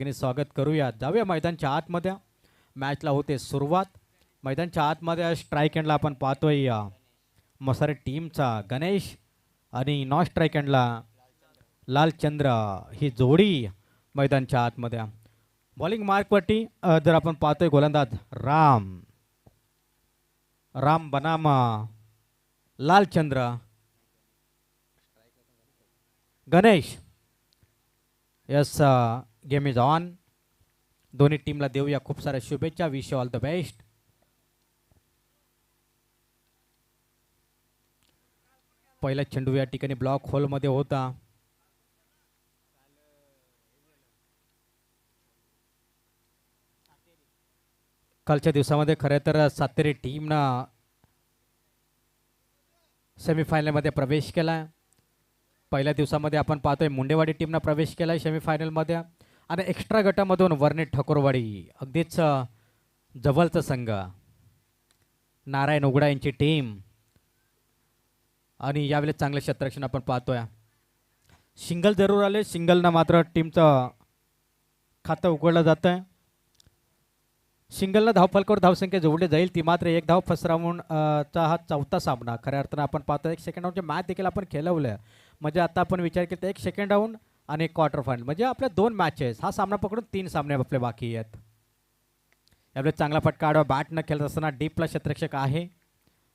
स्वागत करूया. जाऊया मैदानच्या आतमध्ये. मॅचला होते सुरुवात. मैदानच्या आतमध्ये स्ट्राईक एंडला आपण पाहतोय मसारे टीमचा गणेश आणि नॉन स्ट्राईक एंडला लालचंद्र ही जोडी मैदानच्या आतमध्ये. बॉलिंग मार्कवरती जर आपण पाहतोय गोलंदाज राम बनाम Lalchandra Ganesh. Yes, game is on. दोन्ही टीमला देऊया खूप साऱ्या शुभेच्छा. Wish all the best. पहिला चेंडू या ठिकाणी ब्लॉक होलमध्ये होता. कालच्या दिवसामध्ये खरं तर सातेरी टीमनं सेमीफायनलमध्ये प्रवेश केला. पहिल्या दिवसामध्ये आपण पाहतोय मुंडेवाडी टीमनं प्रवेश केला आहे सेमीफायनलमध्ये. आणि एक्स्ट्रा गटामधून वर्णी ठाकूरवाडी अगदीच जवळचा संघ नारायण उघडा यांची टीम. आणि यावेळेस चांगलं क्षेत्ररक्षण आपण पाहतोय. सिंगल जरूर आले. सिंगलनं मात्र टीमचं खातं उघडलं जातं आहे. सिंगलनं धावफलकावर धावसंख्या जोडली जाईल ती मात्र एक धाव फसरावून चा हा चौथा सामना. खऱ्या अर्थानं आपण पाहतो एक सेकंड राऊंडचे मॅच देखील आपण खेळवलं. म्हणजे आता आपण विचार केला तर एक सेकंड राऊंड आणि एक क्वार्टर फायनल म्हणजे आपल्या 2 मॅचेस. हा सामना पकडून 3 सामने आपले बाकी आहेत. यावेळेस चांगला फटका आडवा बॅट न खेळत असताना डीपला क्षेत्ररक्षक आहे.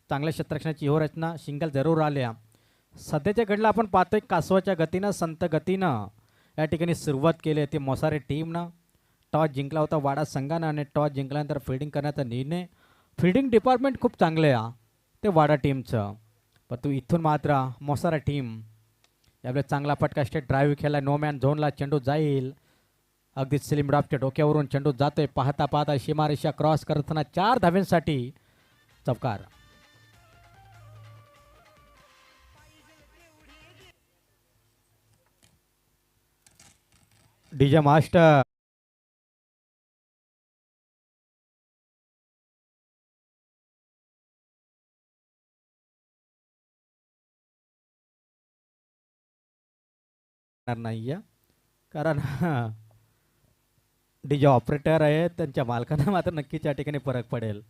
चांगल्या क्षेत्ररक्षणाची हो रचना. सिंगल जरूर आल्या. सध्याच्या घडीला आपण पाहतोय कासवाच्या गतीनं संत गतीनं या ठिकाणी सुरुवात केली आहे ती मोसारे टीमनं. टॉस जिंकला होता वाडा संघानं आणि टॉस जिंकल्यानंतर फिल्डिंग करण्याचा निर्णय. फिल्डिंग डिपार्टमेंट खूप चांगलं आहे ते वाडा टीमचं. परंतु इथून मात्र मोसारा टीम यावेळेस चांगला फटका स्टेट ड्राईव्ह खेळला. नो मॅन झोनला चेंडू जाईल. अगदी स्लिम ड्रॉपच्या डोक्यावरून चेंडू जातोय. पाहता पाहता सीमारेषा क्रॉस करताना 4 धाव्यांसाठी चौकार. डीजे मास्टर नाही आहे कारण डीजे ऑपरेटर आहे त्यांच्या मालकांना मात्र नक्कीच या ठिकाणी फरक पडेल.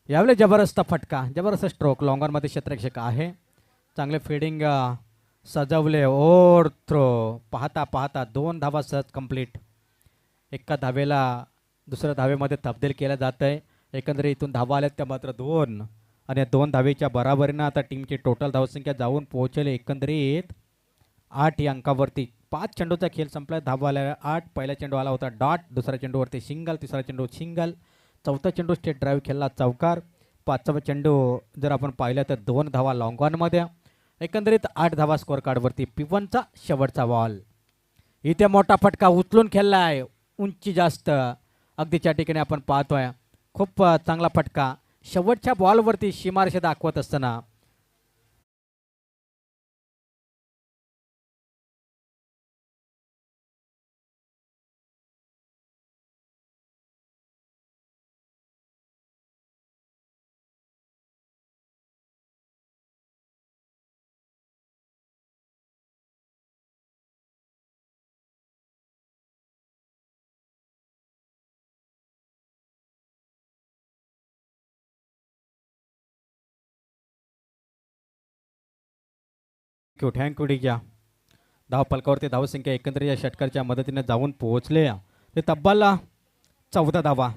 यावेळेस जबरदस्त फटका जबरदस्त स्ट्रोक लॉंगॉनमध्ये क्षेत्ररक्षक आहे. चांगले फिल्डिंग सजवले. ओर थ्रो. पाहता पाहता 2 धावा सहज कंप्लीट. एका धावेला दुसऱ्या धावेमध्ये तब्दील केलं जात आहे. एकंदरीत इथून धावा आल्यात त्या मात्र 2 आणि 2 धावेच्या बराबरीनं आता टीमची टोटल धावसंख्या जाऊन पोहोचली एकंदरीत 8 या अंकावरती. 5 चेंडूचा खेळ संपला. धावा आल्या 8. पहिला चेंडू आला होता डॉट. दुसऱ्या चेंडूवरती सिंगल. तिसरा चेंडू सिंगल. चौथा चेंडू स्टेट ड्राईव्ह खेळला चौकार. 5वा चेंडू जर आपण पाहिलं तर 2 धावा लॉंग ऑनमध्ये. एकंदरीत 8 धावा स्कोअर कार्डवरती. P1चा शेवटचा बॉल. इथे मोठा फटका उचलून खेळला आहे. उंची जास्त अगदीच्या ठिकाणी आपण पाहतोय. खूप चांगला फटका शेवटच्या बॉलवरती सीमारेषा दाखवत असताना थँक्यू डीजा. धावफलकावरती धावसंख्या एकंदरीत या षटकाच्या मदतीने जाऊन पोहोचले ते तब्बल 14 धावा.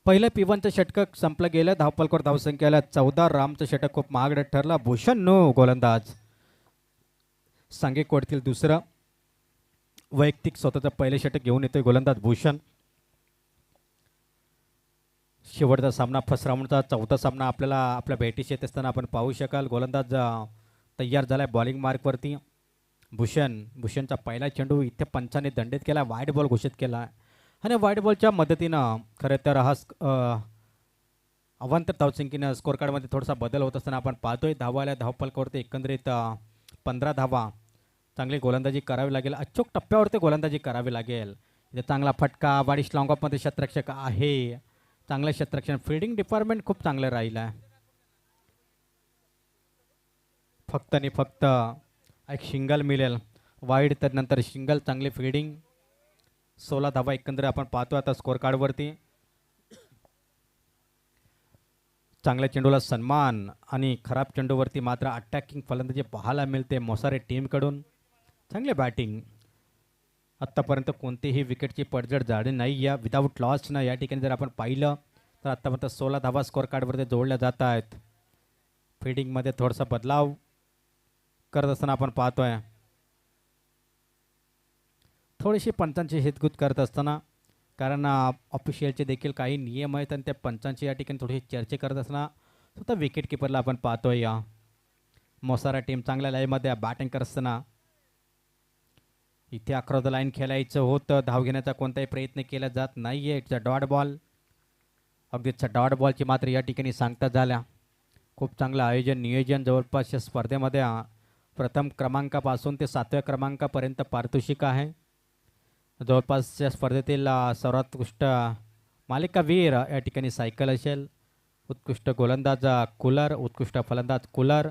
पहिलं P1चं षटक संपलं गेलं. धावफलकावर धावसंख्याला 14. रामचं षटक खूप महागडं ठरलं. भूषण नो गोलंदाज सांगेकोडतील दुसरं वैयक्तिक स्वतःचं पहिलं षटक घेऊन येतोय गोलंदाज भूषण. शेवटचा सामना फर्स्ट राऊंडचा 4था सामना आपल्याला आपल्या भेटीस येत असताना आपण पाहू शकाल. गोलंदाज तयार झाला आहे बॉलिंग मार्कवरती. भूषणचा पहिला चेंडू इथे पंचाने दंडित केला. वाईट बॉल घोषित केला आणि वाईट बॉलच्या मदतीनं खरं तर हा अवांतर धावसंख्येनं स्कोअर कार्डमध्ये थोडासा बदल होत असताना आपण पाहतोय. धावा आल्या धावफलकावरती एकंदरीत 15 धावा. चांगली गोलंदाजी करावी लागेल. अचूक टप्प्यावरती गोलंदाजी करावी लागेल. इथे चांगला फटका. वाडिश लॉंग ऑफमध्ये क्षेत्ररक्षक आहे. चांगलं क्षेत्ररक्षण. फिल्डिंग डिपार्टमेंट खूप चांगलं राहिलं आहे. फक्त आणि फक्त एक सिंगल मिळेल वाईड, त्यानंतर सिंगल, चांगली फिल्डिंग. 16 धावा एकंदर आपण पाहतो आता स्कोर कार्डवरती. चांगल्या चेंडूला सन्मान आणि खराब चेंडूवरती मात्र अटॅकिंग फलंदाजी पाहायला मिळते मोसारे टीमकडून. चांगले बॅटिंग. आत्तापर्यंत कोणतीही विकेटची पडझड झाली नाही या विदाऊट लॉसनं. या ठिकाणी जर आपण पाहिलं तर आत्तापर्यंत 16 धावा स्कोर कार्डवरती जोडल्या जात आहेत. फिल्डिंगमध्ये थोडासा बदलाव करत असताना आपण पाहतोय. थोडीशी पंचांची हितगुज करत असताना, कारण ऑफिशियलचे देखील काही नियम आहेत आणि त्या पंचांची या ठिकाणी थोडीशी चर्चा करत असताना स्वतः विकेट किपरला आपण पाहतोय. या मोसारा टीम चांगल्या लाईनमध्ये बॅटिंग करत असताना इथे अक्रॉस द लाईन खेळायचं होतं. धाव घेण्याचा कोणताही प्रयत्न केला जात नाही आहे. It's a dot ball. अगदीच डॉट बॉलची मात्र या ठिकाणी सांगता झाल्या. खूप चांगलं आयोजन नियोजन. जवळपास या स्पर्धेमध्ये प्रथम क्रमांकापासून ते 7व्या क्रमांकापर्यंत पारितोषिक आहे. जवळपास या स्पर्धेतील सर्वोत्कृष्ट मालिकावीर या ठिकाणी सायकल असेल. उत्कृष्ट गोलंदाज कूलर, उत्कृष्ट फलंदाज कूलर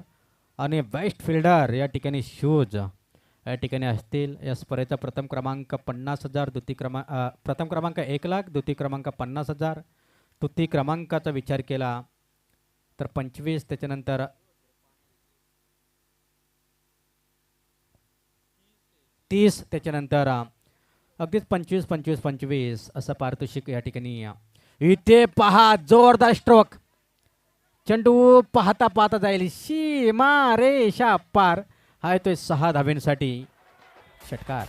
आणि बेस्ट फिल्डर या ठिकाणी शूज या ठिकाणी असतील. या स्पर्धेचा प्रथम क्रमांक 50,000, प्रथम क्रमांक 1,00,000, द्वितीय क्रमांक 50,000. तृतीय क्रमांकाचा विचार केला तर 25, त्याच्यानंतर 30, त्याच्यानंतर अगदीच 25, 25, 25 असं पारितोषिक या ठिकाणी. इथे पहा जोरदार स्ट्रोक. चेंडू पाहता पाहता जाईल सीमा रेषा पार. हा येतोय 6 धाब्यांसाठी षटकार.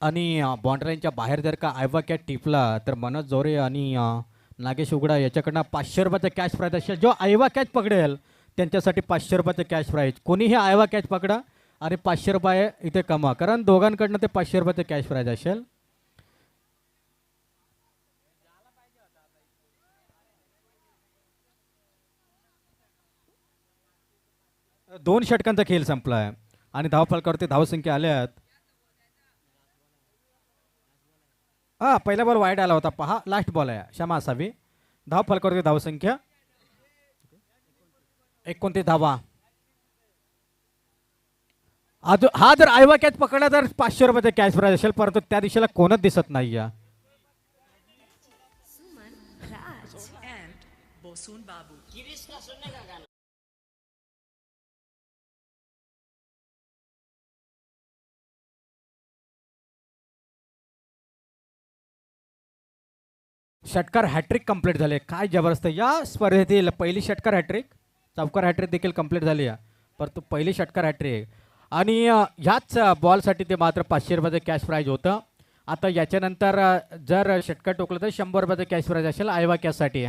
आणि बाउंड्रीच्या बाहेर जर का आयवा कॅच टिपला तर मनोज जोरे आणि नागेश उघडा याच्याकडनं 500 रुपयाचा कॅश प्राईज असेल. जो आयवा कॅच पकडेल त्यांच्यासाठी 500 रुपयाचं कॅश प्राईज. कोणीही आयवा कॅच पकडा आणि 500 रुपये इथे कमा, कारण दोघांकडनं ते 500 रुपयाचं कॅश प्राईज असेल. दोन षटकांचा खेळ संपला आहे आणि धावफलकावरती धावसंख्या आल्यात. हा पहिला बॉल वाईड आला होता. पहा लास्ट बॉल आहे, क्षमा असावी. धावफलकावरती धावसंख्या 29 धावा. हा जर आयवा कॅच पकडला तर 500 रुपयाचा कॅश प्राईज असेल, परंतु त्या दिशेला कोणच दिसत नाही. या षटकार हॅट्रिक कंप्लीट झाले. काय जबरदस्त. या स्पर्धेतील पहिली षटकार हॅट्रिक, चौकार हॅट्रिक देखील कंप्लीट झाली आहे, परंतु पहिली षटकार हॅट्रिक. आणि ह्याच बॉलसाठी ते मात्र 500 रुपयाचं कॅश प्राईज होतं. आता याच्यानंतर जर षटकार टोकलं तर 100 रुपयाचं कॅश प्राईज असेल आयवा कॅचसाठी.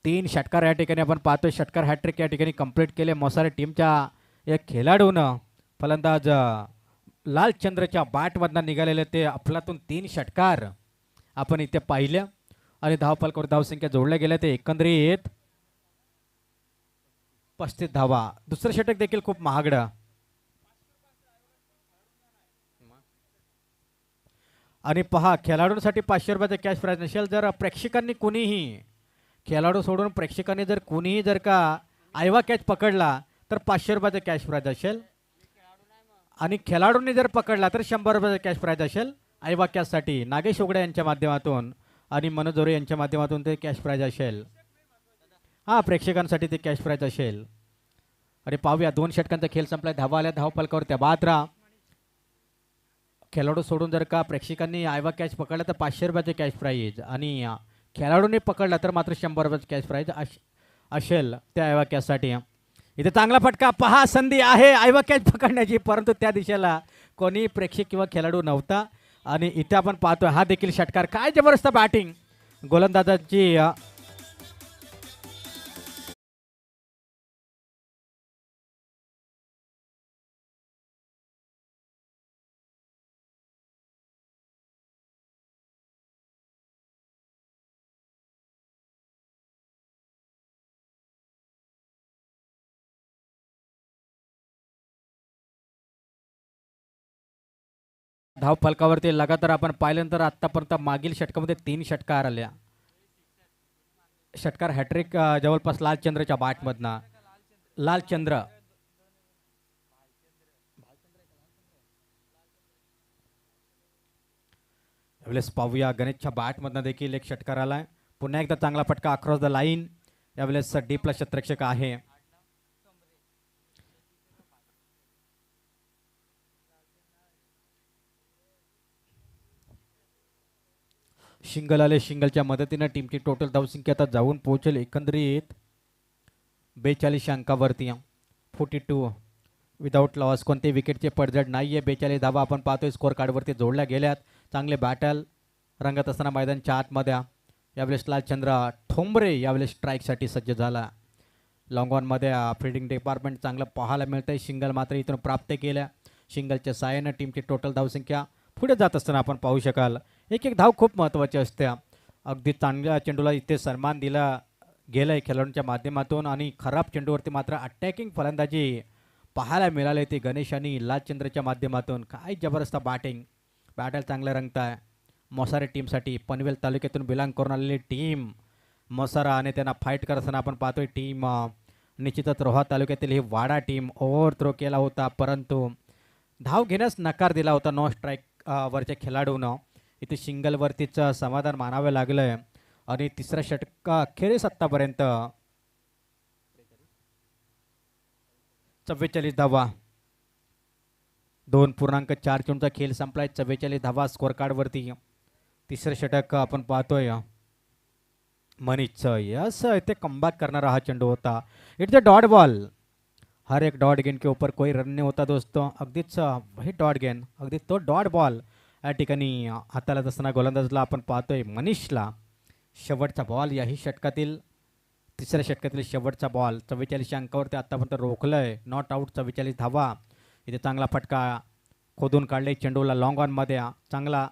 3 षटकार या ठिकाणी आपण पाहतोय. षटकार हॅट्रिक या ठिकाणी कंप्लीट केले मोसारे टीमच्या एक खेळाडूनं. फलंदाज लालचंद्रच्या बॅटमधनं निघालेले ते अफलातून 3 षटकार आपण इथे पाहिले आणि धावफलकावर धावसंख्या जोडल्या गेल्या ते एकंदरीत 35 धावा. दुसरं षटक देखील खूप महागडं. आणि पहा खेळाडूंसाठी 500 रुपयाचं कॅश प्राईज नसेल. जर प्रेक्षकांनी कोणीही खेळाडू सोडून प्रेक्षकांनी जर कोणीही जर का आयवा कॅच पकडला तर 500 रुपयाचं कॅश प्राईज असेल. आणि खेळाडूंनी जर पकडला तर 100 रुपयाचं कॅश प्राईज असेल आयवा कॅचसाठी. नागेश उघडे यांच्या माध्यमातून आणि मनोज जोरे यांच्या माध्यमातून ते कॅश प्राईज असेल. हां, प्रेक्षकांसाठी ते कॅश प्राईज असेल. आणि पाहूया 2 षटकांचा खेळ संपला. धावा आल्या धावफलकावर त्या बाद राहा. खेळाडू सोडून जर का प्रेक्षकांनी आयवा कॅच पकडला तर 500 रुपयाचे कॅश प्राईज आणि खेळाडूंनी पकडला तर मात्र 100 रुपयाचं कॅश प्राईज असेल त्या आयवा कॅचसाठी. इथे चांगला फटका. पहा संधी आहे आयवा कॅच पकडण्याची, परंतु त्या दिशेला कोणी प्रेक्षक किंवा खेळाडू नव्हता. आणि इथे आपण पाहतोय हा देखील षटकार. काय जबरदस्त बॅटिंग गोलंदाजांची. धाव फलकावरती लगातार आपण पाहिल्यानंतर आतापर्यंत मागील षटकामध्ये 3 षटकार आल्या. षटकार हॅट्रिक जवळपास लालचंद्रच्या बॅटमधनं. लालचंद्र यावेळेस पाहूया गणेशच्या बॅटमधनं देखील एक षटकार आलाय. पुन्हा एकदा चांगला फटका अक्रॉस द लाईन. यावेळेस डीपला क्षेत्ररक्षक आहे. शिंगल आले. शिंगलच्या मदतीनं टीमची टोटल धावसंख्या आता जाऊन पोहोचेल एकंदरीत 42 अंकावरती. 42 विदाऊट लॉस. कोणत्याही विकेटचे पडझड नाहीये. 42 धावा आपण पाहतोय स्कोअर कार्डवरती जोडल्या गेल्यात. चांगले बॅटल रंगत असताना मैदानच्या आतमध्ये. यावेळेस लालचंद्र ठोंबरे यावेळेस स्ट्राईकसाठी सज्ज झाला. लॉंग ऑनमध्ये फिल्डिंग डिपार्टमेंट चांगलं पाहायला मिळतंय. शिंगल मात्र इथून प्राप्त केल्या. शिंगलच्या साहाय्यानं टीमची टोटल धावसंख्या पुढे जात असताना आपण पाहू शकाल. एक एक धाव खूप महत्त्वाची असते. अगदी चांगल्या चेंडूला इथे सन्मान दिला गेलाय खेळाडूंच्या माध्यमातून आणि खराब चेंडूवरती मात्र अटॅकिंग फलंदाजी पाहायला मिळाले ते गणेश आणि लालचंद्रच्या माध्यमातून. काय जबरदस्त बॅटिंग. बॅटल चांगलं रंगताय मोसारे टीमसाठी. पनवेल तालुक्यातून बिलॉंग करून आलेली टीम मोसारा आणि त्यांना फाईट करताना आपण पाहतोय टीम निश्चितच रोहा तालुक्यातील ही वाडा टीम ओव्हर थ्रो केला होता परंतु धाव घेण्यास नकार दिला होता नो स्ट्राईक वरच्या खेळाडूनं. इथे शिंगलवरतीच समाधान मानावं लागलं आणि तिसऱ्या षटका अखेरीस आत्तापर्यंत 44 धावा. 2.4 चेंडूचा खेळ संपलाय. 44 धावा स्कोअर कार्डवरती. तिसरं षटक आपण पाहतोय मनीषचं. यस इथे कमबॅक करणारा हा चेंडू होता. It's a dot ball. हर एक डॉट गेन के ऊपर कोई रन नहीं होता दोस्तों. अगदीच वही डॉट गेन अगदी तो डॉट बॉल या ठिकाणी हाताळत असताना गोलंदाजला आपण पाहतोय मनीषला. शेवटचा बॉल याही षटकातील तिसऱ्या षटकातील शेवटचा बॉल. 44 अंकावरती आत्तापर्यंत रोखलंय. Not out. 44 धावा. इथे चांगला फटका खोदून काढले चेंडूला लॉंग ऑनमध्ये. चांगला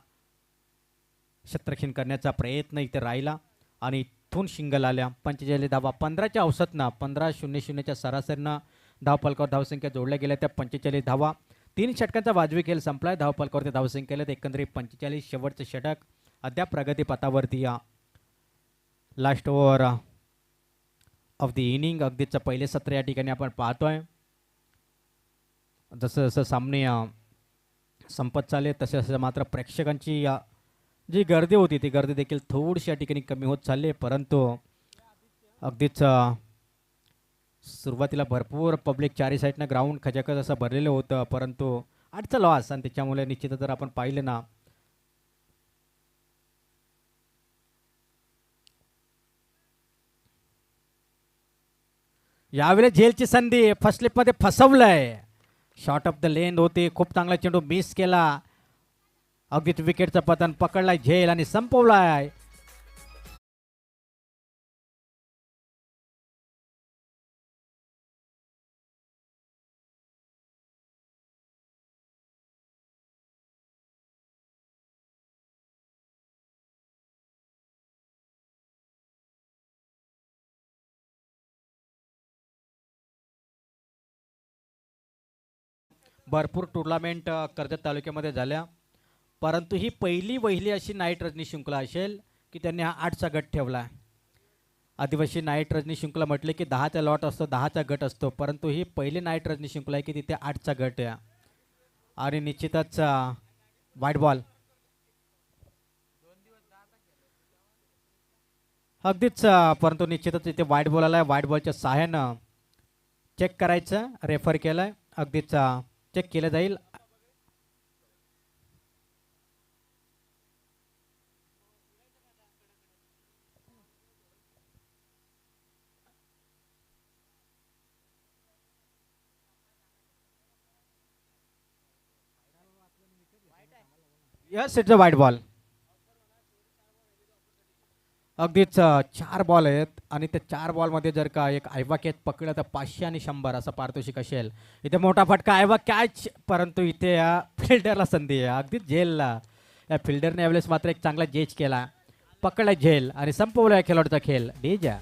क्षेत्ररक्षण करण्याचा प्रयत्न इथे राहिला आणि इथून शिंगल आल्या. 45 धावा. 15च्या औसतनं 15-0-0च्या सरासरीनं धावफलकावर धावसंख्या जोडल्या गेल्या त्या 45 धावा. 3 षटकांचा वाजवी खेळ संपलाय. धावफलकावरती धावसंख्येला एकंदरीत 45. शेवटचं षटक अद्याप प्रगतीपथावरती. Last over of the inning. अगदीच पहिले सत्र या ठिकाणी आपण पाहतोय. जसं जसं सामने संपत चालले तसे तसे मात्र प्रेक्षकांची जी गर्दी होती ती गर्दी देखील थोडीशी या ठिकाणी कमी होत चालली परंतु अगदीच सुरुवातीला भरपूर पब्लिक चारी साईडनं ग्राउंड खचाखच असं भरलेलं होतं परंतु आजचा लॉस आणि त्याच्यामुळे निश्चितच जर आपण पाहिले ना यावेळेस झेलची संधी फर्स्ट स्लिपमध्ये फसवलंय. शॉर्ट ऑफ द लेंथ होते. खूप चांगला चेंडू मिस केला. अगदीच विकेटचं पतन पकडलाय झेल आणि संपवलाय. भरपूर टुर्नामेंट कर्जत तालुक्यामध्ये झाल्या परंतु ही पहिली अशी नाईट रजनी शृंखला असेल की त्यांनी हा 8चा गट ठेवला. आदिवासी नाईट रजनी शृंखला म्हटले की 10चा लॉट असतो 10चा गट असतो परंतु ही पहिली नाईट रजनी शृंखला आहे की तिथे 8चा गट आहे आणि निश्चितच वाईट बॉल. अगदीच परंतु निश्चितच इथे वाईट बॉल आलाय. वाईट बॉलच्या सहाय्यानं चेक करायचं रेफर केलंय. अगदीच चेक केलं जाईल. यस इट्स अ वाईट बॉल. अगदीच 4 बॉल आहेत आणि त्या 4 बॉलमध्ये जर का एक आयवा कॅच पकडलं तर 500 आणि 100 असं पारितोषिक असेल. इथे मोठा फटका आयवा कॅच परंतु इथे या फिल्डरला संधी आहे. अगदीच झेलला या फिल्डरने यावेळेस मात्र एक चांगला जेच केला. पकडला झेल आणि संपवला या खेळाडूचा खेळ. डेजा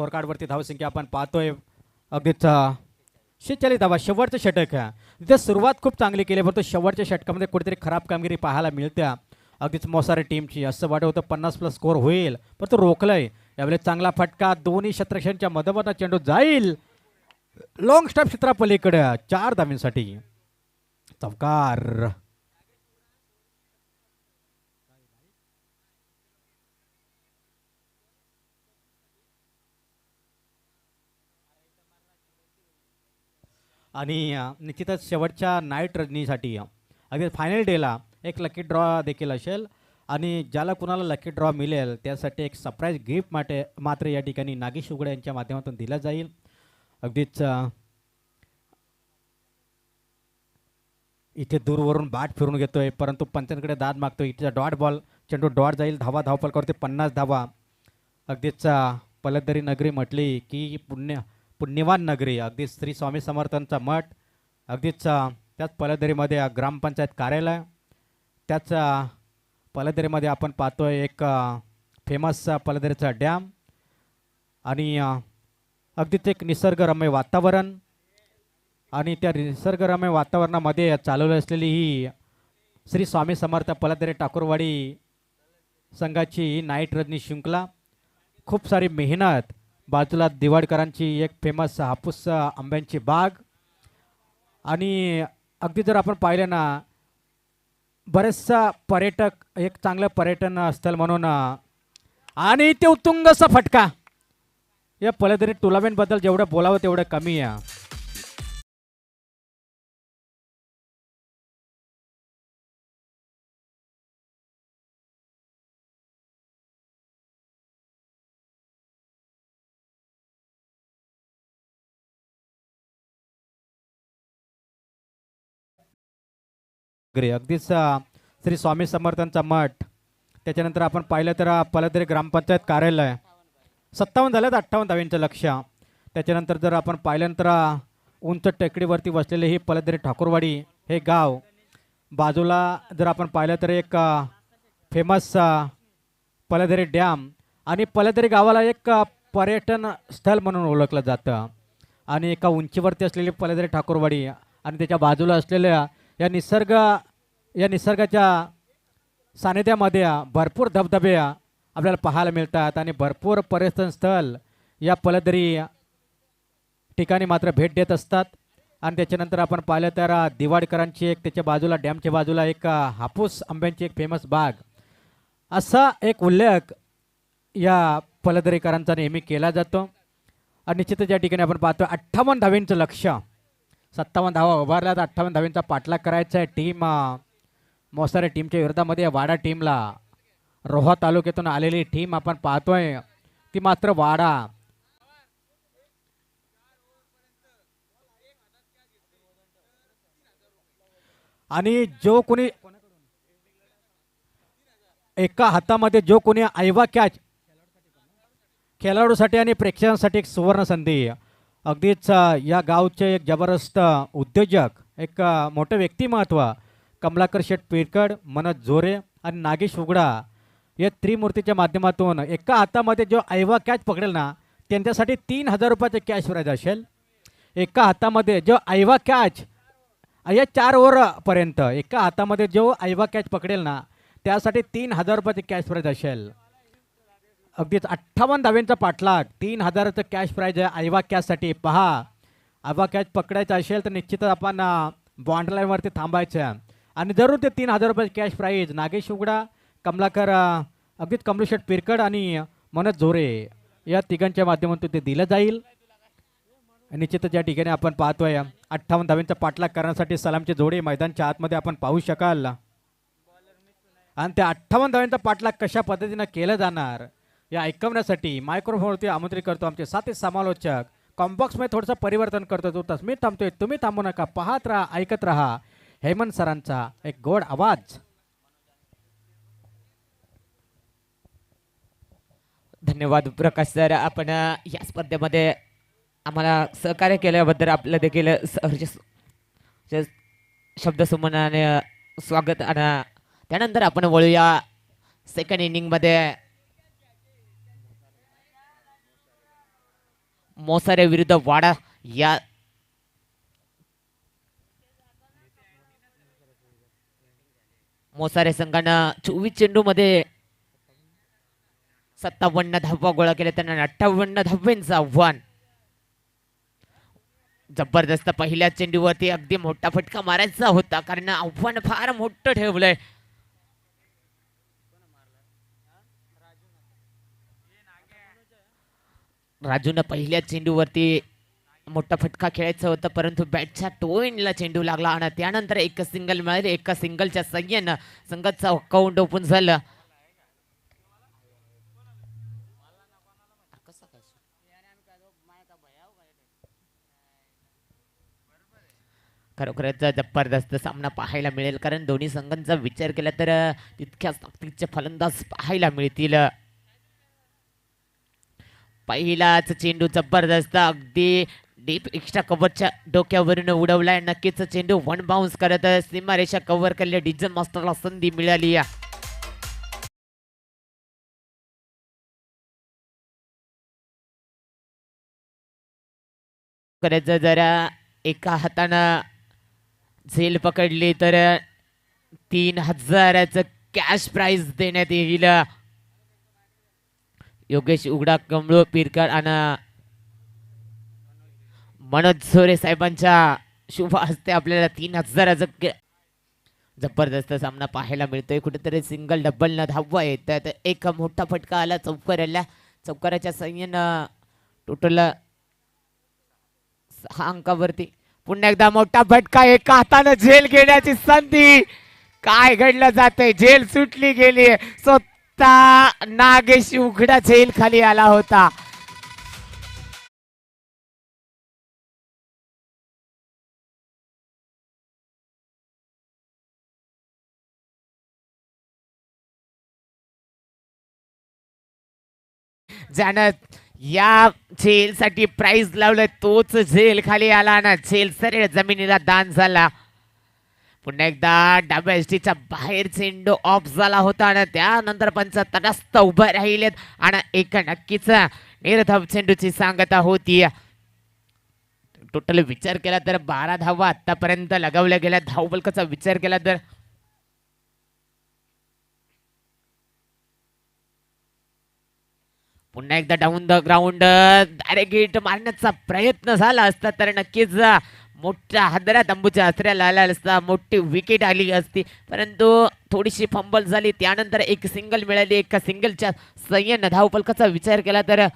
स्कोर कार्डवरती धावसंख्या आपण पाहतोय अगदीच 46 धावा. शेवटचं षटक तिथे सुरुवात खूप चांगली केली, परंतु शेवटच्या षटकामध्ये कुठेतरी खराब कामगिरी पाहायला मिळते अगदीच मोसारे टीमची. असं वाटत होतं 50+ स्कोर होईल, परंतु रोखलंय. यावेळेस चांगला फटका दोन्ही क्षेत्ररक्षणाच्या मधोमध चेंडू जाईल लॉंग स्टॉप क्षेत्रापलीकडे 4 धावांसाठी चौकार. आणि निश्चितच शेवटच्या नाईट रजनीसाठी अगदी फायनल डेला एक लकी ड्रॉ देखील असेल आणि ज्याला कुणाला लकी ड्रॉ मिळेल त्यासाठी एक सरप्राईज गिफ्ट मात्र या ठिकाणी नागेश उघडे यांच्या माध्यमातून दिला जाईल. अगदीच इथे दूरवरून बॅट फिरून घेतोय, परंतु पंचांकडे दाद मागतोय. इथे डॉट बॉल, चेंडू डॉट जाईल. धावा करते 50 धावा. अगदीच पलतदरी नगरी म्हटली की पुण्यवान नगरी. अगदीच श्री स्वामी समर्थांचा मठ. अगदीच त्याच पलतदरीमध्ये ग्रामपंचायत कार्यालय. त्याच पलतदरीमध्ये आपण पाहतोय एक फेमस पलतदरीचा डॅम आणि अगदीच एक निसर्गरम्य वातावरण. आणि त्या निसर्गरम्य वातावरणामध्ये चालवली असलेली ही श्री स्वामी समर्थ पलतदरी टाकूरवाडी संघाची नाईट रजनी शृंखला. खूप सारी मेहनत. बाजूला दिवाडकरांची एक फेमस हापूस आंब्यांची बाग. आणि अगदी जर आपण पाहिलं ना, बरेचसा पर्यटक एक चांगलं पर्यटन स्थळ म्हणून. आणि ते उत्तुंग असा फटका. या पलतदरी टुर्नामेंटबद्दल जेवढं बोलावं तेवढं कमी आहे. अगदीच श्री स्वामी समर्थांचा मठ. त्याच्यानंतर आपण पाहिलं तर पलतदरी ग्रामपंचायत कार्यालय. 57 झाल्यात 58 धावांचं लक्ष. त्याच्यानंतर जर आपण पाहिलं तर उंच टेकडीवरती बसलेले ही पलतदरी ठाकूरवाडी हे गाव. बाजूला जर आपण पाहिलं तर एक फेमस पलतदरी डॅम. आणि पलतदरी गावाला एक पर्यटन स्थळ म्हणून ओळखलं जातं. आणि एका उंचीवरती असलेली पलतदरी ठाकूरवाडी आणि त्याच्या बाजूला असलेल्या या निसर्गाच्या सानिध्यामध्ये भरपूर धबधबे आपल्याला पाहायला मिळतात आणि भरपूर पर्यटन स्थळ या पलतदरी ठिकाणी मात्र भेट देत असतात. आणि त्याच्यानंतर आपण पाहिलं तर दिवाडकरांची एक त्याच्या बाजूला डॅमच्या बाजूला एक हापूस आंब्यांची एक फेमस बाग. असा एक उल्लेख या पलतदरीकरांचा नेहमी केला जातो. आणि निश्चितच या ठिकाणी आपण पाहतो 58 धावांचं लक्ष. 57 धावा उभारल्यात. 58 धावांचा पाठलाग करायचा आहे टीम मोसारे टीमच्या विरोधामध्ये. वाडा टीमला रोहा तालुक्यातून आलेली टीम आपण पाहतोय ती मात्र वाडा. आणि जो कोणी एका हातामध्ये जो कोणी ऐवा कॅच खेळाडूसाठी आणि प्रेक्षकांसाठी एक सुवर्ण संधी. अगदीच या गावचे एक जबरदस्त उद्योजक एक मोठे व्यक्तिमत्व कमलाकर शेठ पिरकड, मनोज जोरे आणि नागेश उघडा या त्रिमूर्तीच्या माध्यमातून एका हातामध्ये जो ऐवा कॅच पकडेल ना त्यांच्यासाठी 3000 रुपयाचे कॅश प्राइज असेल. एका हातामध्ये जो ऐवा कॅच या 4 ओव्हरपर्यंत एका हातामध्ये जो ऐवा कॅच पकडेल ना त्यासाठी 3000 रुपयाचे कॅश प्राइज असेल. अगदीच 58 धावांचा पाठलाग. 3000चं कॅश प्राइज आहे ऐवा कॅचसाठी. पहा, ऐवा कॅच पकडायचा असेल तर निश्चितच आपण बॉन्ड लाईनवरती थांबायचं आणि जरूर ते 3000 रुपयाचे कॅश प्राइज नागेश उघडा, कमलाकर अगदीच कमलेशेठ पिरकड आणि मनोज झोरे या तिघांच्या माध्यमातून ते दिलं जाईल. निश्चितच या ठिकाणी आपण पाहतोय 58 धावांचा पाठलाग करण्यासाठी सलामची जोडी मैदानच्या आतमध्ये आपण पाहू शकाल. आणि त्या 58 धावांचा पाठलाग कशा पद्धतीनं केलं जाणार या ऐकवण्यासाठी मायक्रोफोनवरती आमंत्रित करतो आमचे साथी समालोचक. कॉम्बॉक्समध्ये थोडंसं परिवर्तन करतो. तो तस मी थांबतोय, तुम्ही थांबू नका. पाहत राहा, ऐकत राहा हेमंत सरांचा एक गोड आवाज. धन्यवाद प्रकाश सर. आपण या स्पर्धेमध्ये आम्हाला सहकार्य केल्याबद्दल आपलं देखील शब्दसुमनाने स्वागत. आणि त्यानंतर आपण वळूया सेकंड इनिंगमध्ये. मोसारे विरुद्ध वाडा या मोसारे संघानं 24 चेंडू मध्ये 57 धावा गोळा केले. त्यांना 58 धाव्यांचं आव्हान. जबरदस्त पहिल्या चेंडूवरती अगदी मोठा फटका मारायचा होता कारण आव्हान फार मोठं ठेवलंय. राजूनं पहिल्या चेंडूवरती मोठा फटका खेळायचा होता परंतु बॅटच्या टो एंडला चेंडू लागला आणि त्यानंतर एक सिंगल मिळाले. एका सिंगलच्या सहाय्यानं संघाचं अकाउंट ओपन झालं. खरोखरच जबरदस्त सामना पाहायला मिळेल कारण दोन्ही संघांचा विचार केला तर तितक्याच ताकदीचे फलंदाज पाहायला मिळतील. पहिलाच चेंडू जबरदस्त अगदी डीप एक्स्ट्रा कव्हरच्या डोक्यावरून उडवलाय. नक्कीच चेंडू वन बाउन्स करत सीमारेषा कव्हर केले. डिझन मास्टरला संधी मिळाली. करायचं जरा एका हातानं झेल पकडली तर 3,000चं कॅश प्राइज देण्यात येईल. योगेश उघडा, कमळू पिरकर आणि मनोज सोरे साहेबांच्या शुभ हस्ते आपल्याला 3,000चं जबरदस्त सामना पाहायला मिळतोय. कुठेतरी सिंगल डबल न धावा येतात. एक मोठा फटका आला चौकाराला. चौकाराच्या सहाय्यानं टोटल 6 अंकावरती पुन्हा एकदा मोठा फटका. एका हातानं झेल घेण्याची संधी. काय घडलं जातंय? झेल सुटली गेली. स्वतः नागेश उघडा झेल खाली आला होता. ज्यानं या झेलसाठी प्राइज लावलं तोच झेल खाली आला ना झेल सरळ जमिनीला दान झाला. पुन्हा एकदा डाव्या एसटीच्या बाहेर चेंडू ऑफ झाला होता आणि त्यानंतर पंच तटस्थ उभे राहिलेत आणि एक नक्कीच निर्धाव चेंडूची सांगता होती. टोटल विचार केला तर 12 धावा आतापर्यंत लगावल्या गेल्या. धावफलकाचा विचार केला तर पुन्हा एकदा down the ground direct hit मारण्याचा प्रयत्न झाला असता तर नक्कीच मोठ्या हादरा तंबूच्या आसऱ्याला आला असता. मोठी विकेट आली असती परंतु थोडीशी फंबल झाली. त्यानंतर एक सिंगल मिळाली. एका सिंगलच्या सहाय्यानं धावफलकाचा विचार केला तर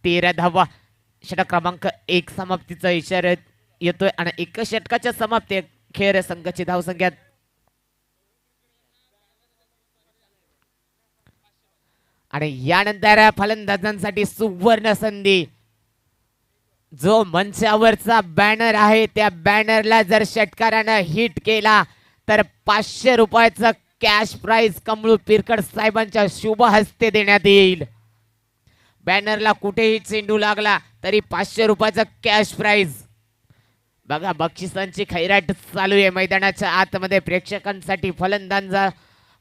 13 धावा. षटक क्रमांक 1 समाप्तीचा इशारा येतोय आणि एका षटकाच्या समाप्ती खेळ संघाची धावसंख्या आणि यानंतर फलंदाजांसाठी सुवर्ण संधी. जो मंचावरचा बॅनर आहे त्या बॅनरला जर षटकारानं हिट केला तर 500 रुपयाचं कॅश प्राइज कमळू पिरकर साहेबांच्या शुभ हस्ते देण्यात येईल. बॅनरला कुठेही चेंडू लागला तरी 500 रुपयाचं कॅश प्राइज. बघा बक्षिसांची खैराट चालू आहे मैदानाच्या आतमध्ये प्रेक्षकांसाठी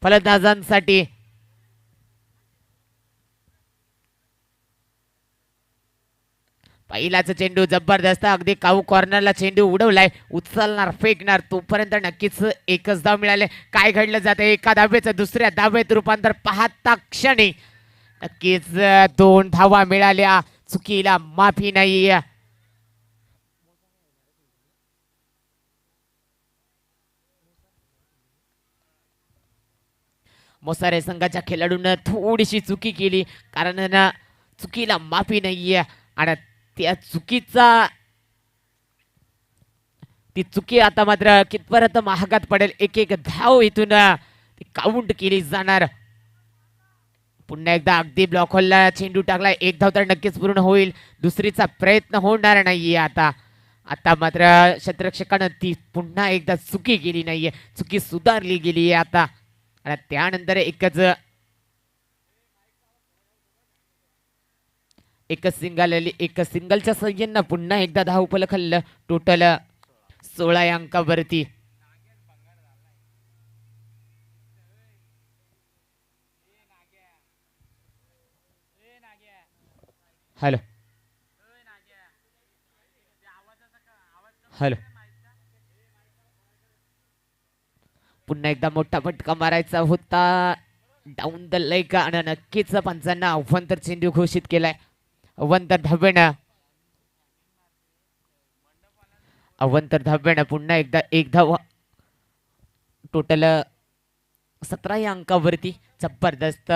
फलंदाजांसाठी. पहिलाच चेंडू जबरदस्त अगदी काऊ कॉर्नरला चेंडू उडवलाय. उचलणार फेकणार तोपर्यंत नक्कीच एकच धाव मिळाले. काय घडलं जातं एका धावेचं दुसऱ्या धावेत रूपांतर पाहता क्षणी नक्कीच 2 धावा मिळाल्या. चुकीला माफी नाही. मोसारे संघाच्या खेळाडूंना थोडीशी चुकी केली कारण चुकीला माफी नाहीये आणि त्या ती चुकी आता मात्र कितपर्यंत महागात पडेल. एक एक धाव इथून काउंट केली जाणार. पुन्हा एकदा अगदी ब्लॉक होलला चेंडू टाकला. एक धाव तर नक्कीच पूर्ण होईल. दुसरीचा प्रयत्न होणार नाहीये. आता मात्र क्षेत्ररक्षकानं ती पुन्हा एकदा चुकी केली नाहीये. चुकी सुधारली गेली आहे आता आणि त्यानंतर एक सिंगलच्या सहाय्यानं पुन्हा एकदा धावफलक हल्लं. टोटल 16 अंकावरती. हॅलो हॅलो, पुन्हा एकदा मोठा फटका मारायचा होता डाऊन द लेग आणि नक्कीच पंचांना अवंतर चेंडू घोषित केलाय. अवंतर धाब्यानं पुन्हा एकदा एक धाव. टोटल 17 या अंकावरती जबरदस्त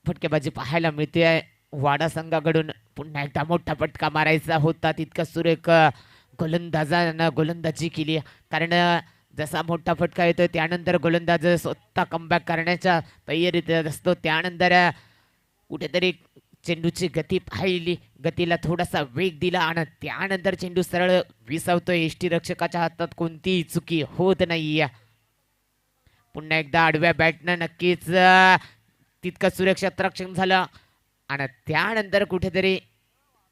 फटकेबाजी पाहायला मिळते. वाडा संघाकडून पुन्हा एकदा मोठा फटका मारायचा होता. तितका सुरेख गोलंदाजानं गोलंदाजी केली. कारण जसा मोठा फटका येतो त्यानंतर गोलंदाज स्वतः कमबॅक करण्याच्या तयारीत असतो. त्यानंतर कुठेतरी चेंडूची गती पाहिली, गतीला थोडासा वेग दिला आणि त्यानंतर चेंडू सरळ विसावतोय. यष्टीरक्षकाच्या हातात कोणतीही चुकी होत नाहीये. पुन्हा एकदा आडव्या बॅटनं नक्कीच तितकं सुरक्षित रक्षण झालं आणि त्यानंतर कुठेतरी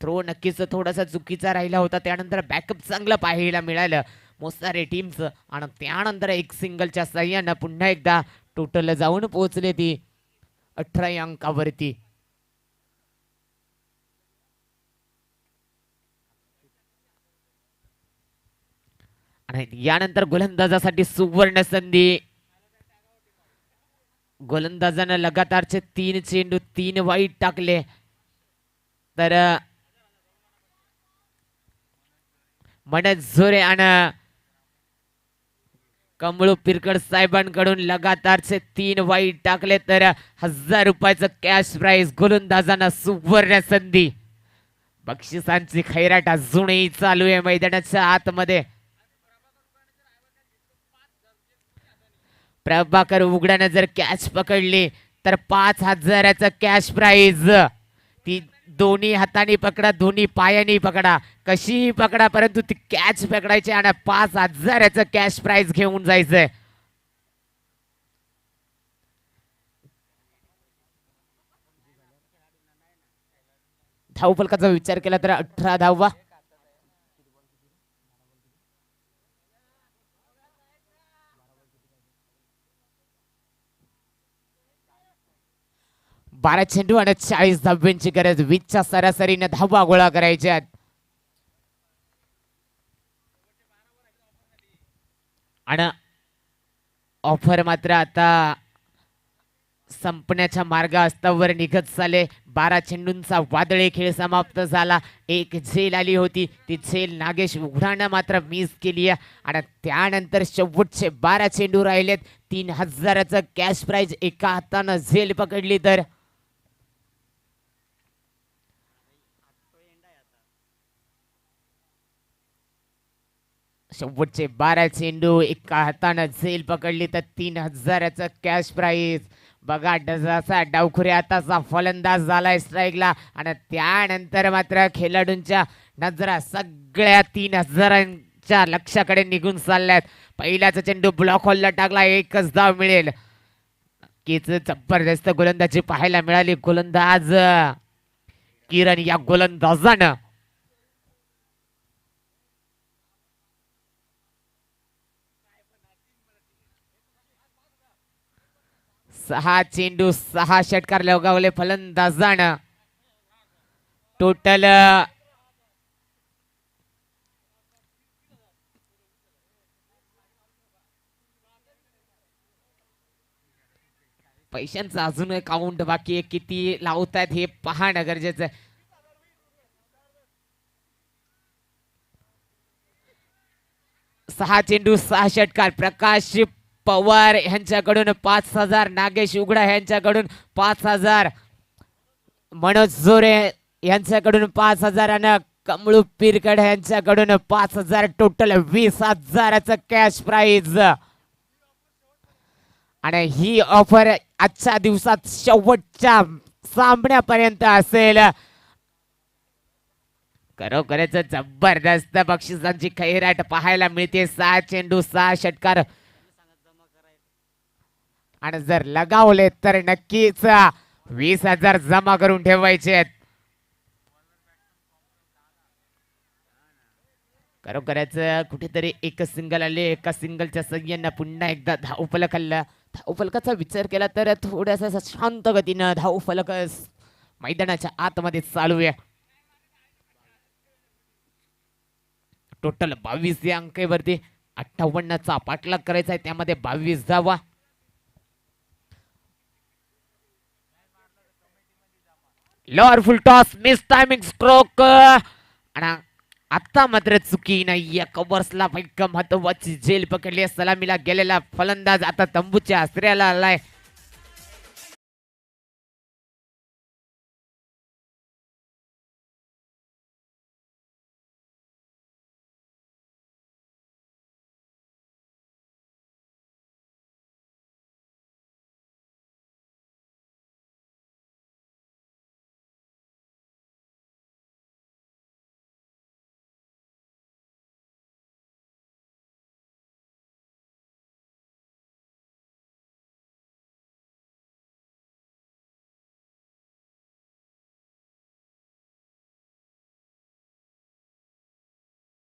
थ्रो नक्कीच थोडासा चुकीचा राहिला होता. त्यानंतर बॅकअप चांगलं पाहायला मिळालं मोसारे टीमचं आणि त्यानंतर एक सिंगलच्या सहाय्यानं पुन्हा एकदा टोटल जाऊन पोहोचले ती 18 अंकावरती. आणि यानंतर गोलंदाजासाठी सुवर्ण संधी. गोलंदाजानं लगातारचे 3 चेंडू 3 वाईट टाकले. तर मनोज झोरे आणि कमळू पिरकड साहेबांकडून लगातारचे 3 वाईट टाकले. तर 1000 रुपयाचं कॅश प्राइज. गोलंदाजांना सुवर्ण संधी. बक्षिसांची खैराट अजूनही चालू आहे मैदानाच्या आतमध्ये. प्रभाकर उघड्यानं जर कॅच पकडली तर 5000चं कॅश प्राइज. ती दोन्ही हाताने पकडा, दोन्ही पायाने पकडा, कशीही पकडा, परंतु ती कॅच पकडायची आणि 5000चं कॅश प्राइज घेऊन जायचंय. धावफलकाचा विचार केला तर 18 धावा. बारा चेंडू आणि 40 धाब्यांची गरज. 20च्या सरासरीने धावा गोळा करायच्या. आणि ऑफर मात्र आता संपण्याच्या मार्गावर निघत चाले. 12 चेंडूंचा वादळी खेळ समाप्त झाला. एक झेल आली होती, ती झेल नागेश उघडानं मात्र मिस केली आहे. आणि त्यानंतर शेवटचे 12 चेंडू राहिलेत. 3000चं कॅश प्राइज. एका हातानं झेल पकडली तर शेवटचे 12 चेंडू एका हातानं झेल पकडली तर 3000चं कॅश प्राइज. बघा डजाचा डावखुरे आताचा फलंदाज झालाय स्ट्राईकला. आणि त्यानंतर मात्र खेळाडूंच्या नजरा सगळ्या 3000च्या लक्षाकडे निघून चालल्यात. पहिल्याचा चेंडू ब्लॉक हॉलला टाकला. एकच धाव मिळेल. नक्कीच जबरदस्त गोलंदाजी पाहायला मिळाली. गोलंदाज किरण या गोलंदाजानं 6 चेंडू 6 षटकार लगावले फलंदाजानं. टोटल पैशांचा अजून एक काउंट बाकी आहे. किती लावतायत हे पाहणं गरजेचं आहे. सहा चेंडू 6 षटकार. प्रकाश पवार यांच्याकडून 5000. नागेश उघडा यांच्याकडून 5000. मनोज जोरे यांच्याकडून 5000 आणि कमळू पिरकड यांच्याकडून 5000. टोटल 20000चं कॅश प्राइज. आणि ही ऑफर आजच्या दिवसात शेवटच्या सामन्यापर्यंत असेल. खरोखरच जबरदस्त बक्षिसांची खैराट पाहायला मिळते. 6 चेंडू 6 षटकार. आणि जर लगावले तर नक्कीच 20000 जमा करून ठेवायचे आहेत. खरोखरच कुठेतरी एक सिंगल आले. एका सिंगलच्या सगळ्यांना पुन्हा एकदा धावफलक हल्ला. धावफलकाचा विचार केला तर थोड्यासा शांत गतीनं धावफलक मैदानाच्या आतमध्ये चालू आहे. टोटल 22 या अंकेवरती 58चा पाठलाग करायचा आहे, त्यामध्ये 22 धावा. लॉर full toss, mistiming stroke. आणि आता मात्र चुकी नाही या कव्हर्सला एक महत्वाची झेल पकडली. सलामीला गेलेला फलंदाज आता तंबूच्या आश्रयाला आलाय.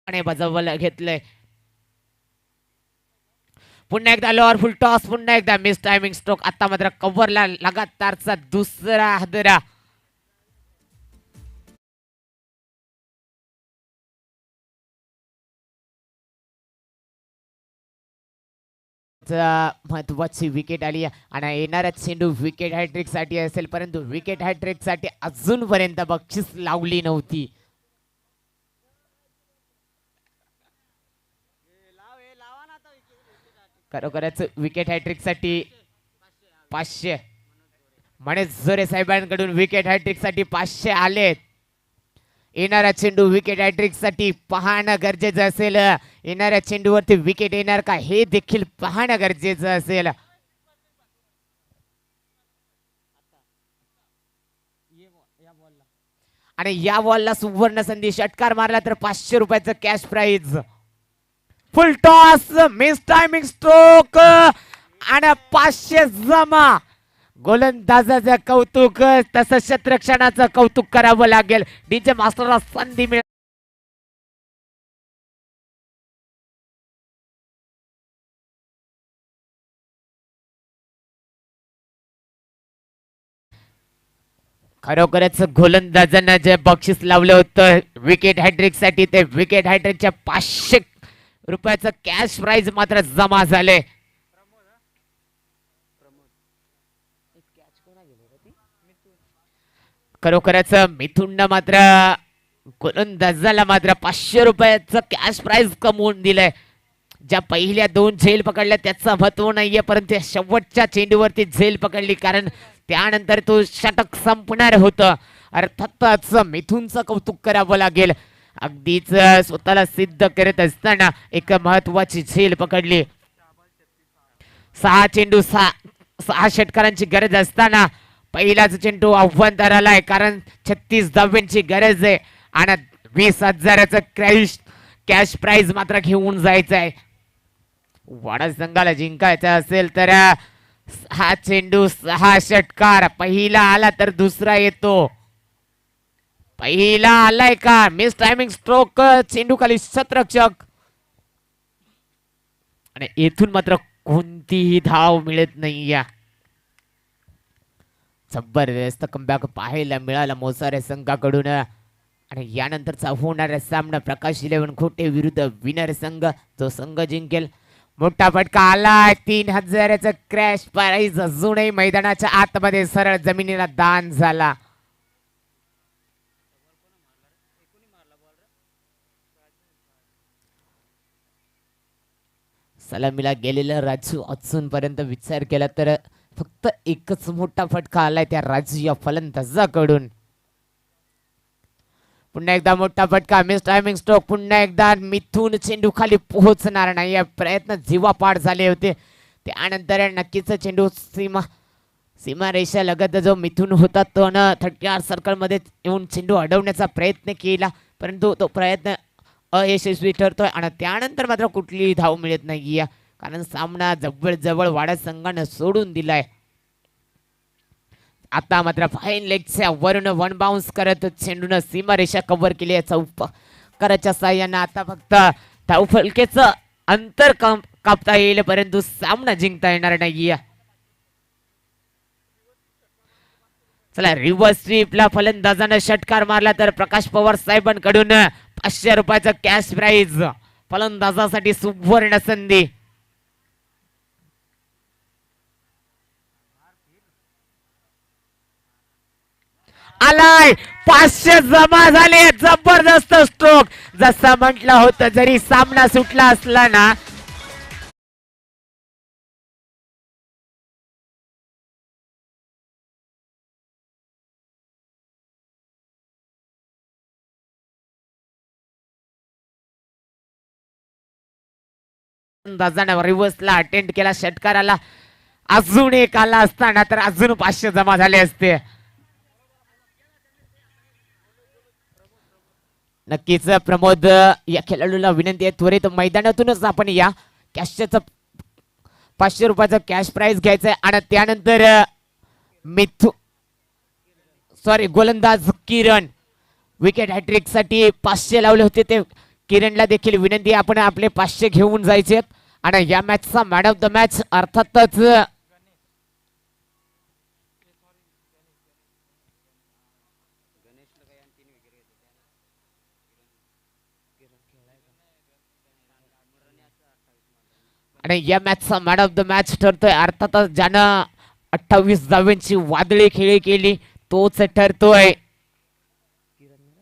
आणि बजावलं घेतलंय. पुन्हा एकदा लॉर फुल टॉस, पुन्हा एकदा मिस टायमिंग स्ट्रोक. आता मात्र कव्हरला लगातारचा दुसरा हादरा. महत्वाची विकेट आली आणि येणारा चेंडू विकेट हॅट्रिक साठी असेल, परंतु विकेट हॅट्रिक साठी अजूनपर्यंत बक्षीस लावली नव्हती. खरोखरच विकेट हॅट्रिक साठी 500 मनेश जोरे साहेबांकडून विकेट हॅट्रिक साठी 500 आलेत. येणारा चेंडू विकेट हॅट्रिक साठी पाहणं गरजेचं असेल. येणाऱ्या चेंडूवरती विकेट येणार का हे देखील पाहणं गरजेचं असेल. आणि या बॉलला सुवर्ण संधी. षटकार मारला तर 500 रुपयाचं cash prize. Full toss, mistiming stroke आणि 500 जमा. गोलंदाजाचं कौतुक तसं क्षेत्ररक्षणाचं कौतुक करावं लागेल. डीजे मास्टरला संधी मिळ खरोखरच गोलंदाजांना जे बक्षीस लावलं होतं विकेट हॅट्रिक साठी, ते विकेट हॅट्रिकच्या 500 रुपयाचं कॅश प्राइज मात्र जमा झाले. खरोखरच मिथुन मात्र गोलंदाजाला मात्र 500 रुपयाचं कॅश प्राइज कमवून दिलंय. ज्या पहिल्या 2 झेल पकडल्या त्याचं महत्व नाहीये, परंतु शेवटच्या चेंडूवरती झेल पकडली, कारण त्यानंतर तो षटक संपणार होतं. अर्थातच मिथुनचं कौतुक करावं लागेल. अगदीच स्वतःला सिद्ध करत असताना एक महत्वाची झेल पकडली. 6 चेंडू 6 षटकारांची गरज असताना पहिलाच चेंडू आव्हानदार आहे, कारण 36 धाव्यांची गरज आहे आणि 20,000चं कॅश प्राइज मात्र घेऊन जायचं आहे. वाडा संघाला जिंकायचं असेल तर 6 चेंडू 6 षटकार. पहिला आला तर दुसरा येतो. पहिला आलाय का? Miss timing stroke. चेंडू खाली शतरक्षक आणि येथून मात्र कोणतीही धाव मिळत नाही. जबरदस्त कमबॅक पाहायला मिळाला मोसारे संघाकडून. आणि यानंतरचा होणारा सामना प्रकाश 11 खोटे विरुद्ध विनर संघ. जो संघ जिंकेल. मोठा फटका आला. 3,000चं क्रॅश प्राइज अजूनही मैदानाच्या आतमध्ये सरळ जमिनीला दान झाला. सलामीला गेलेला राजू अजूनपर्यंत विचार केला तर फक्त एकच मोठा फटका आलाय त्या राजू या फलंदाजाकडून. पुन्हा एकदा मोठा फटका. Miss timing stroke. पुन्हा एकदा मिथून चेंडू खाली पोहोचणार नाही. या प्रयत्न जीवापाड झाले होते. त्यानंतर नक्कीच चेंडू सीमा रेषा लगत जो मिथून होता तो न 30 सर्कल मध्ये येऊन चेंडू अडवण्याचा प्रयत्न केला, परंतु तो प्रयत्न अयशस्वी ठरतोय. आणि त्यानंतर मात्र कुठलीही धाव मिळत नाहीये, कारण सामना जवळ वाडा संघानं सोडून दिलाय. आता मात्र फाईन लेगच्या वरून 1 बाउन्स करत चेंडून सीमारेषा कव्हर केली आहे. चौकाराच्या साह्यानं आता फक्त धावफलकेचं अंतर कापता येईल, परंतु सामना जिंकता येणार नाहीये. चला रिव्हर्स स्वीपला फलंदाजानं षटकार मारला तर प्रकाश पवार साहेबांकडून 500 रुपयाचं कॅश प्राइज फलंदाजासाठी सुवर्ण संधी. आलाय 500 जमा झाले. जबरदस्त स्ट्रोक. जसं म्हटलं होतं जरी सामना सुटला असला ना फलंदाजाने रिव्हर्सला अटेंड केला. षटकाराला अजून एक आला असताना तर अजून 500 जमा झाले असते. नक्कीच प्रमोद या खेळाडूला विनंती आहे त्वरित मैदानातूनच आपण या. कॅशचं 500 रुपयाचं कॅश प्राइज घ्यायचंय आणि त्यानंतर गोलंदाज किरण विकेट हॅट्रिक साठी 500 लावले होते ते किरणला देखील विनंती आहे आपण आपले 500 घेऊन जायचे. आणि या मॅचचा मॅन ऑफ द मॅच अर्थातच आणि या मॅचचा मॅन ऑफ द मॅच ठरतोय अर्थातच ज्यानं 28 धावांची वादळी खेळी केली तोच ठरतोय